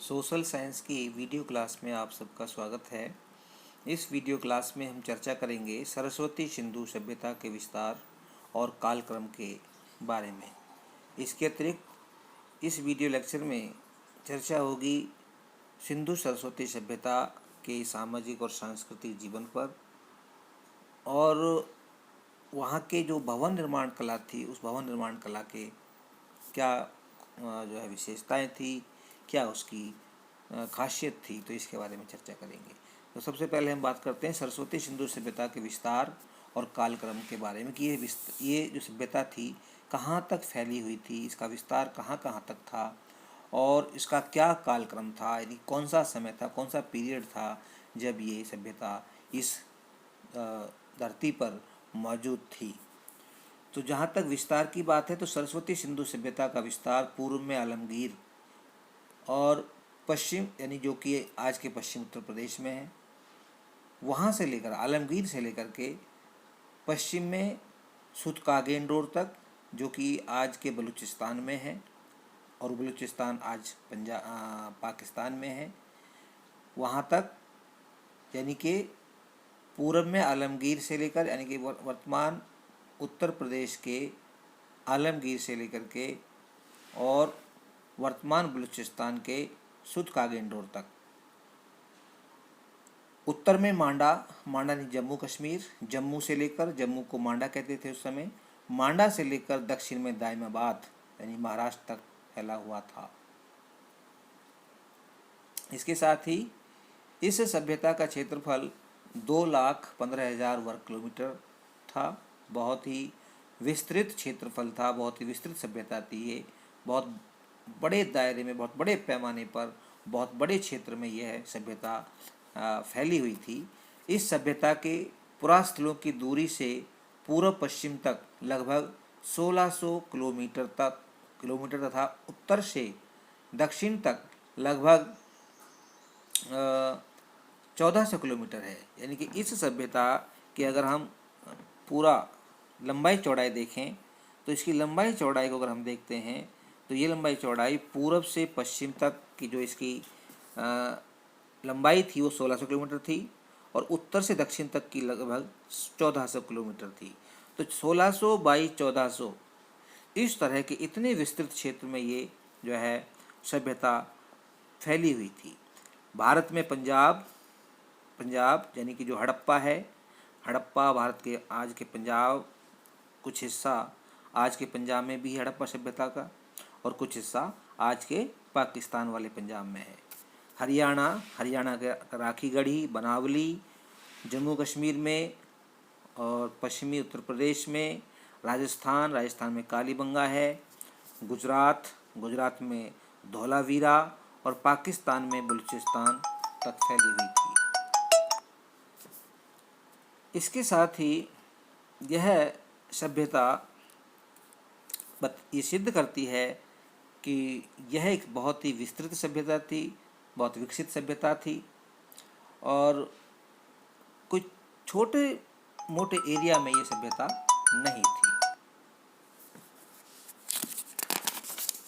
Social science की video class में आप सबका स्वागत है। इस वीडियो क्लास में हम चर्चा करेंगे सरस्वती सिंधु सभ्यता के विस्तार और कालक्रम के बारे में। इसके अतिरिक्त इस वीडियो लेक्चर में चर्चा होगी सिंधु सरस्वती सभ्यता के सामाजिक और सांस्कृतिक जीवन पर, और वहाँ के जो भवन निर्माण कला थी उस भवन निर्माण कला के क्या जो है विशेषताएं थी, क्या उसकी खासियत थी, तो इसके बारे में चर्चा करेंगे। तो सबसे पहले हम बात करते हैं सरस्वती सिंधु सभ्यता के विस्तार और कालक्रम के बारे में कि ये जो सभ्यता थी कहाँ तक फैली हुई थी, इसका विस्तार कहाँ कहाँ तक था और इसका क्या कालक्रम था, यानी कौन सा समय था, कौन सा पीरियड था जब ये सभ्यता इस धरती पर मौजूद थी। तो जहाँ तक विस्तार की बात है तो सरस्वती सिंधु सभ्यता का विस्तार पूर्व में आलमगीर और पश्चिम, यानी जो कि आज के पश्चिम उत्तर प्रदेश में है, वहाँ से लेकर आलमगीर से लेकर के पश्चिम में सुतकागेंडोर तक, जो कि आज के बलूचिस्तान में है और बलूचिस्तान आज पाकिस्तान में है, वहाँ तक, यानी कि पूर्व में आलमगीर से लेकर, यानी कि वर्तमान उत्तर प्रदेश के आलमगीर से लेकर के और वर्तमान बलूचिस्तान के सुतकागेंडोर तक। उत्तर में मांडा यानी जम्मू कश्मीर, जम्मू से लेकर, जम्मू को मांडा कहते थे उस समय, मांडा से लेकर दक्षिण में दाइमाबाद यानी महाराष्ट्र तक फैला हुआ था। इसके साथ ही इस सभ्यता का क्षेत्रफल 2,15,000 वर्ग किलोमीटर था। बहुत ही विस्तृत क्षेत्रफल था, बहुत ही विस्तृत सभ्यता थी ये। बहुत बड़े दायरे में, बहुत बड़े पैमाने पर, बहुत बड़े क्षेत्र में यह सभ्यता फैली हुई थी। इस सभ्यता के पुरास्थलों की दूरी से पूर्व पश्चिम तक लगभग 1600 किलोमीटर तथा उत्तर से दक्षिण तक लगभग 1400 किलोमीटर है। यानी कि इस सभ्यता के अगर हम पूरा लंबाई चौड़ाई देखें तो इसकी लंबाई चौड़ाई को अगर हम देखते हैं तो ये लंबाई चौड़ाई पूर्व से पश्चिम तक की जो इसकी लंबाई थी वो 1600 किलोमीटर थी और उत्तर से दक्षिण तक की लगभग 1400 किलोमीटर थी। तो 1600 बाई 1400 इस तरह के इतने विस्तृत क्षेत्र में ये जो है सभ्यता फैली हुई थी। भारत में पंजाब यानी कि जो हड़प्पा है, हड़प्पा भारत के आज के पंजाब, कुछ हिस्सा आज के पंजाब में भी है हड़प्पा सभ्यता का और कुछ हिस्सा आज के पाकिस्तान वाले पंजाब में है। हरियाणा के राखीगढ़ी, बनावली, जम्मू कश्मीर में और पश्चिमी उत्तर प्रदेश में, राजस्थान में कालीबंगा है, गुजरात में धौलावीरा और पाकिस्तान में बलूचिस्तान तक फैली हुई थी। इसके साथ ही यह सभ्यता ये सिद्ध करती है कि यह एक बहुत ही विस्तृत सभ्यता थी, बहुत विकसित सभ्यता थी और कुछ छोटे मोटे एरिया में ये सभ्यता नहीं थी।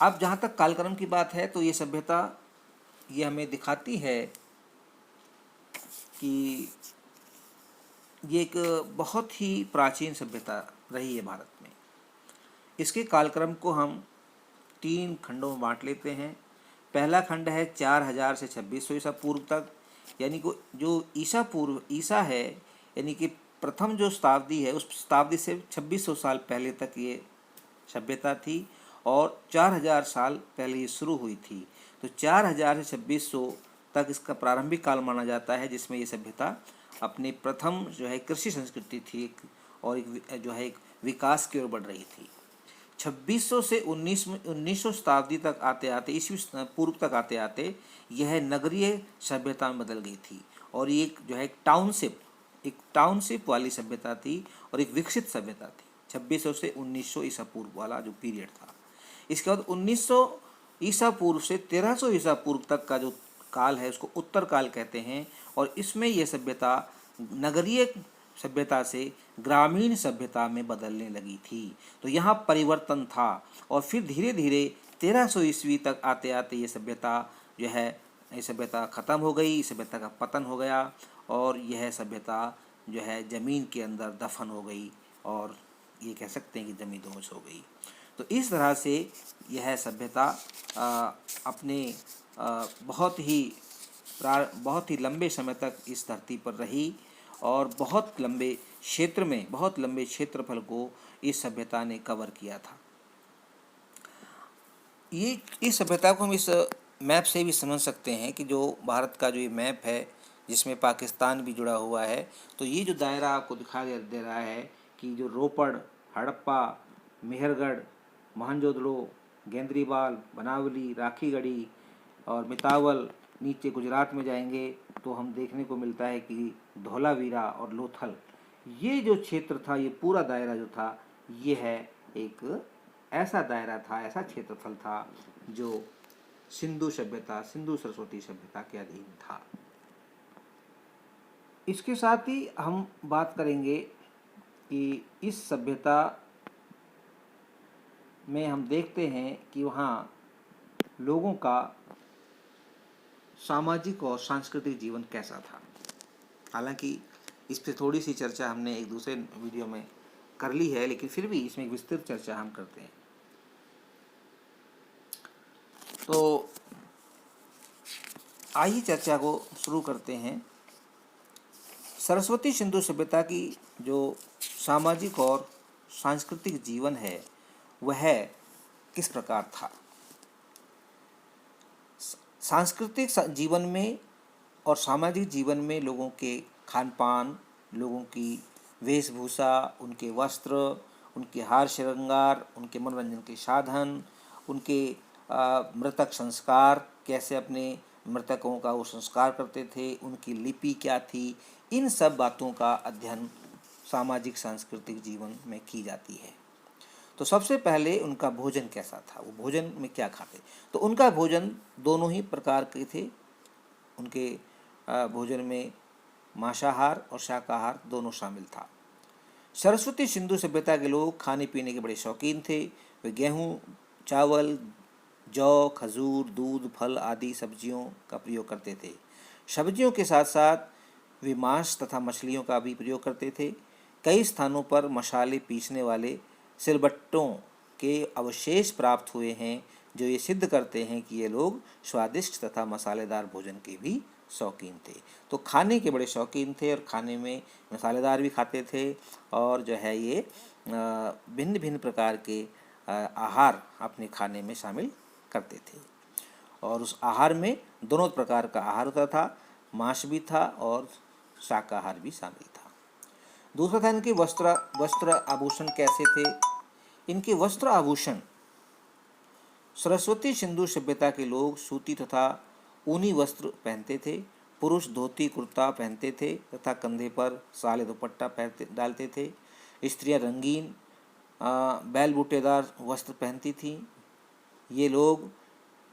अब जहाँ तक कालक्रम की बात है तो ये सभ्यता ये हमें दिखाती है कि ये एक बहुत ही प्राचीन सभ्यता रही है भारत में। इसके कालक्रम को हम 3 खंडों में बांट लेते हैं। पहला खंड है 4000 से 2600 ईसा पूर्व तक, यानी कि जो ईसा है, यानी कि प्रथम जो शताब्दी है उस शताब्दी से 2600 साल पहले तक ये सभ्यता थी और 4000 साल पहले ये शुरू हुई थी। तो 4000 से 2600 तक इसका प्रारंभिक काल माना जाता है, जिसमें ये सभ्यता अपनी प्रथम जो है कृषि संस्कृति थी और एक जो है एक विकास की ओर बढ़ रही थी। 2600 से 1900 शताब्दी तक आते आते, ईस्वी पूर्व तक आते आते यह नगरीय सभ्यता में बदल गई थी और ये एक जो है एक टाउनशिप वाली सभ्यता थी और एक विकसित सभ्यता थी। 2600 से 1900 ईसा पूर्व वाला जो पीरियड था। इसके बाद 1900 ईसा पूर्व से 1300 ईसा पूर्व तक का जो काल है उसको उत्तर काल कहते हैं और इसमें यह सभ्यता नगरीय सभ्यता से ग्रामीण सभ्यता में बदलने लगी थी। तो यहाँ परिवर्तन था और फिर धीरे धीरे 1300 ईस्वी तक आते आते ये सभ्यता यह सभ्यता ख़त्म हो गई, सभ्यता का पतन हो गया और यह सभ्यता जो है ज़मीन के अंदर दफन हो गई और ये कह सकते हैं कि जमींदोज़ हो गई। तो इस तरह से यह सभ्यता अपने बहुत ही लंबे समय तक इस धरती पर रही और बहुत लंबे क्षेत्रफल को इस सभ्यता ने कवर किया था। ये इस सभ्यता को हम इस मैप से भी समझ सकते हैं कि जो भारत का जो ये मैप है जिसमें पाकिस्तान भी जुड़ा हुआ है, तो ये जो दायरा आपको दिखाई दे रहा है कि जो रोपड़, हड़प्पा, मेहरगढ़, मोहनजोदड़ो, गेंद्रीबाल, बनावली, राखीगढ़ी और मितावल, नीचे गुजरात में जाएंगे तो हम देखने को मिलता है कि धौलावीरा और लोथल, ये जो क्षेत्र था, ये पूरा दायरा जो था, ये है एक ऐसा दायरा था, ऐसा क्षेत्रफल था जो सिंधु सरस्वती सभ्यता के अधीन था। इसके साथ ही हम बात करेंगे कि इस सभ्यता में हम देखते हैं कि वहाँ लोगों का सामाजिक और सांस्कृतिक जीवन कैसा था। हालांकि इस पर थोड़ी सी चर्चा हमने एक दूसरे वीडियो में कर ली है, लेकिन फिर भी इसमें एक विस्तृत चर्चा हम करते हैं। तो आइए चर्चा को शुरू करते हैं। सरस्वती सिंधु सभ्यता की जो सामाजिक और सांस्कृतिक जीवन है वह किस प्रकार था। सांस्कृतिक जीवन में और सामाजिक जीवन में लोगों के खान पान, लोगों की वेशभूषा, उनके वस्त्र, उनके हार श्रृंगार, उनके मनोरंजन के साधन, उनके मृतक संस्कार, कैसे अपने मृतकों का वो संस्कार करते थे, उनकी लिपि क्या थी, इन सब बातों का अध्ययन सामाजिक सांस्कृतिक जीवन में की जाती है। तो सबसे पहले उनका भोजन कैसा था, वो भोजन में क्या खाते। तो उनका भोजन दोनों ही प्रकार के थे। उनके भोजन में मांसाहार और शाकाहार दोनों शामिल था। सरस्वती सिंधु सभ्यता के लोग खाने पीने के बड़े शौकीन थे। वे गेहूँ, चावल, जौ, खजूर, दूध, फल आदि सब्जियों का प्रयोग करते थे। सब्जियों के साथ साथ वे मांस तथा मछलियों का भी प्रयोग करते थे। कई स्थानों पर मसाले पीसने वाले सिलबट्टों के अवशेष प्राप्त हुए हैं जो ये सिद्ध करते हैं कि ये लोग स्वादिष्ट तथा मसालेदार भोजन के भी शौकीन थे। तो खाने के बड़े शौकीन थे और खाने में मसालेदार भी खाते थे और जो है ये भिन्न भिन्न प्रकार के आहार अपने खाने में शामिल करते थे। और उस आहार में दोनों प्रकार का आहार होता था, मांस भी था और शाकाहार भी शामिल था। दूसरा था इनके वस्त्र आभूषण कैसे थे। इनके वस्त्र आभूषण, सरस्वती सिंधु सभ्यता के लोग सूती तथा ऊनी वस्त्र पहनते थे। पुरुष धोती कुर्ता पहनते थे तथा कंधे पर साले दुपट्टा डालते थे। स्त्रियां रंगीन बैल बूटेदार वस्त्र पहनती थीं। ये लोग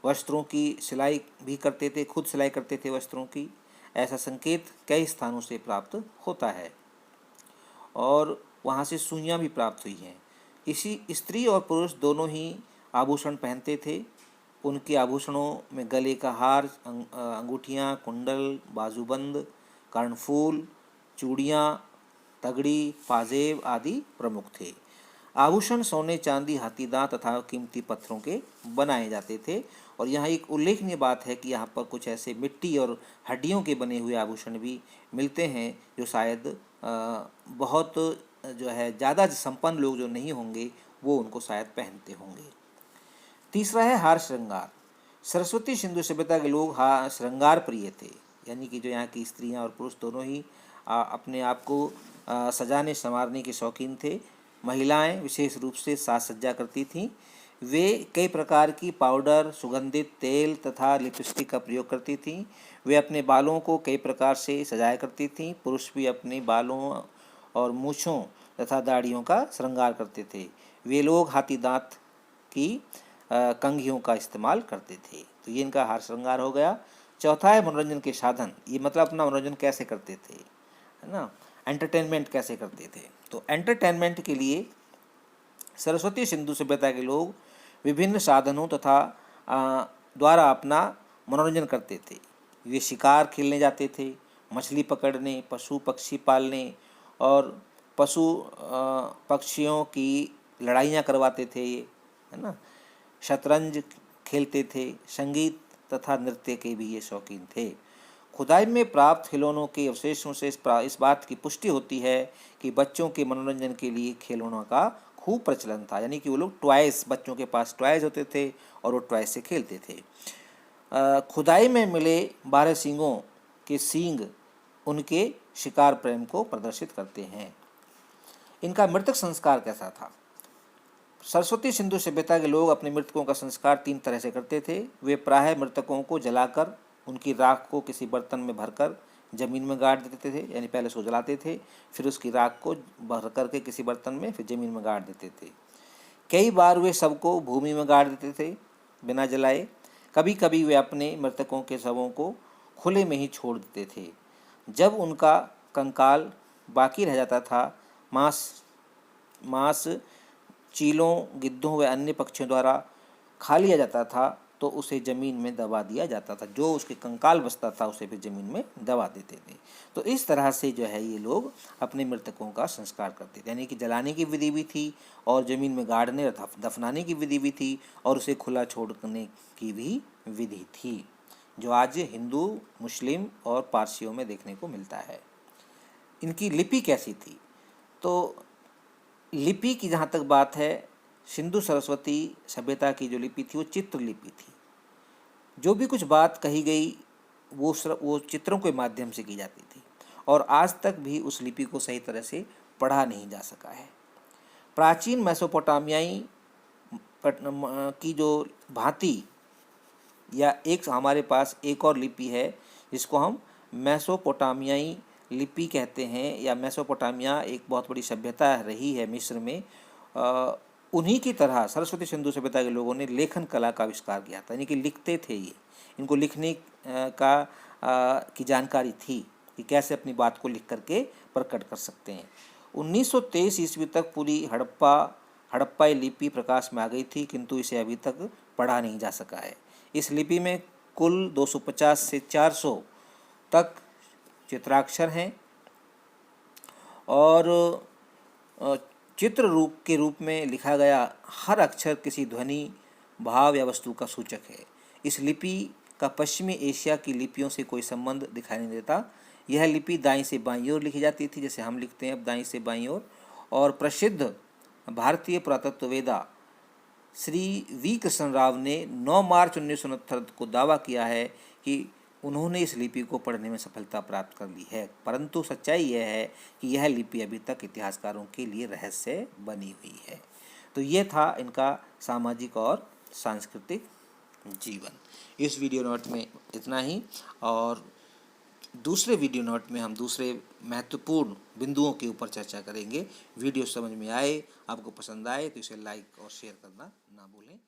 वस्त्रों की सिलाई भी करते थे, खुद सिलाई करते थे वस्त्रों की। ऐसा संकेत कई स्थानों से प्राप्त होता है और वहाँ से सुइयाँ भी प्राप्त हुई हैं। इसी स्त्री और पुरुष दोनों ही आभूषण पहनते थे। उनके आभूषणों में गले का हार, अंगूठियाँ, कुंडल, बाजूबंद, कर्णफूल, चूड़ियाँ, तगड़ी, पाजेब आदि प्रमुख थे। आभूषण सोने, चांदी, हाथीदांत तथा कीमती पत्थरों के बनाए जाते थे। और यहाँ एक उल्लेखनीय बात है कि यहाँ पर कुछ ऐसे मिट्टी और हड्डियों के बने हुए आभूषण भी मिलते हैं जो शायद बहुत जो है ज़्यादा संपन्न लोग जो नहीं होंगे वो उनको शायद पहनते होंगे। तीसरा है हार श्रृंगार। सरस्वती सिंधु सभ्यता के लोग श्रृंगार प्रिय थे, यानी कि जो यहाँ की स्त्रियाँ और पुरुष दोनों ही अपने आप को सजाने संवारने के शौकीन थे। महिलाएं विशेष रूप से साज सज्जा करती थीं। वे कई प्रकार की पाउडर, सुगंधित तेल तथा लिपस्टिक का प्रयोग करती थीं। वे अपने बालों को कई प्रकार से सजाया करती थीं। पुरुष भी अपने बालों और मूछों तथा दाढ़ियों का श्रृंगार करते थे। वे लोग हाथी दांत की कंघियों का इस्तेमाल करते थे। तो ये इनका हार श्रृंगार हो गया। चौथा है मनोरंजन के साधन। ये मतलब अपना मनोरंजन कैसे करते थे, है ना, एंटरटेनमेंट कैसे करते थे। तो एंटरटेनमेंट के लिए सरस्वती सिंधु सभ्यता के लोग विभिन्न साधनों तथा द्वारा अपना मनोरंजन करते थे। वे शिकार खेलने जाते थे, मछली पकड़ने, पशु पक्षी पालने और पशु पक्षियों की लड़ाइयाँ करवाते थे, ये है ना। शतरंज खेलते थे, संगीत तथा नृत्य के भी ये शौकीन थे। खुदाई में प्राप्त खिलौनों के अवशेषों से इस बात की पुष्टि होती है कि बच्चों के मनोरंजन के लिए खिलौनों का खूब प्रचलन था, यानी कि वो लोग टॉयज, बच्चों के पास टॉयज होते थे और वो टॉयज से खेलते थे। खुदाई में मिले 12 सींगों के सींग उनके शिकार प्रेम को प्रदर्शित करते हैं। इनका मृतक संस्कार कैसा था? सरस्वती सिंधु सभ्यता के लोग अपने मृतकों का संस्कार 3 तरह से करते थे। वे प्रायः मृतकों को जलाकर उनकी राख को किसी बर्तन में भरकर जमीन में गाड़ देते थे, यानी पहले उसको जलाते थे, फिर उसकी राख को भर करके किसी बर्तन में फिर जमीन में गाड़ देते थे। कई बार वे सबको भूमि में गाड़ देते थे बिना जलाए। कभी कभी वे अपने मृतकों के शवों को खुले में ही छोड़ देते थे। जब उनका कंकाल बाकी रह जाता था, मांस चीलों, गिद्धों व अन्य पक्षियों द्वारा खा लिया जाता था, तो उसे ज़मीन में दबा दिया जाता था। जो उसके कंकाल बचता था उसे फिर ज़मीन में दबा देते थे। तो इस तरह से जो है ये लोग अपने मृतकों का संस्कार करते थे, यानी कि जलाने की विधि भी थी और ज़मीन में गाड़ने और दफनाने की विधि भी थी और उसे खुला छोड़ने की भी विधि थी, जो आज हिंदू, मुस्लिम और पारसियों में देखने को मिलता है। इनकी लिपि कैसी थी? तो लिपि की जहाँ तक बात है, सिंधु सरस्वती सभ्यता की जो लिपि थी वो चित्र लिपि थी। जो भी कुछ बात कही गई वो चित्रों के माध्यम से की जाती थी और आज तक भी उस लिपि को सही तरह से पढ़ा नहीं जा सका है। प्राचीन मेसोपोटामियाई की जो भांति या एक हमारे पास एक और लिपि है जिसको हम मेसोपोटामियाई लिपि कहते हैं, या मेसोपोटामिया एक बहुत बड़ी सभ्यता रही है मिस्र में। उन्हीं की तरह सरस्वती सिंधु सभ्यता के लोगों ने लेखन कला का आविष्कार किया था, यानी कि लिखते थे ये। इनको लिखने की जानकारी थी कि कैसे अपनी बात को लिख करके प्रकट कर सकते हैं। 1923 ईस्वी तक पूरी हड़प्पाई लिपि प्रकाश में आ गई थी, किंतु इसे अभी तक पढ़ा नहीं जा सका है। इस लिपि में कुल 250 से 400 तक चित्राक्षर हैं और चित्र रूप में लिखा गया हर अक्षर किसी ध्वनि, भाव या वस्तु का सूचक है। इस लिपि का पश्चिमी एशिया की लिपियों से कोई संबंध दिखाई नहीं देता। यह लिपि दाईं से बाईं ओर लिखी जाती थी, जैसे हम लिखते हैं अब दाईं से बाईं ओर। और प्रसिद्ध भारतीय पुरातत्ववेदा श्री वी कृष्ण राव ने 9 मार्च 1969 को दावा किया है कि उन्होंने इस लिपि को पढ़ने में सफलता प्राप्त कर ली है, परंतु सच्चाई यह है कि यह लिपि अभी तक इतिहासकारों के लिए रहस्य बनी हुई है। तो ये था इनका सामाजिक और सांस्कृतिक जीवन। इस वीडियो नोट में इतना ही, और दूसरे वीडियो नोट में हम दूसरे महत्वपूर्ण बिंदुओं के ऊपर चर्चा करेंगे। वीडियो समझ में आए, आपको पसंद आए तो इसे लाइक और शेयर करना ना भूलें।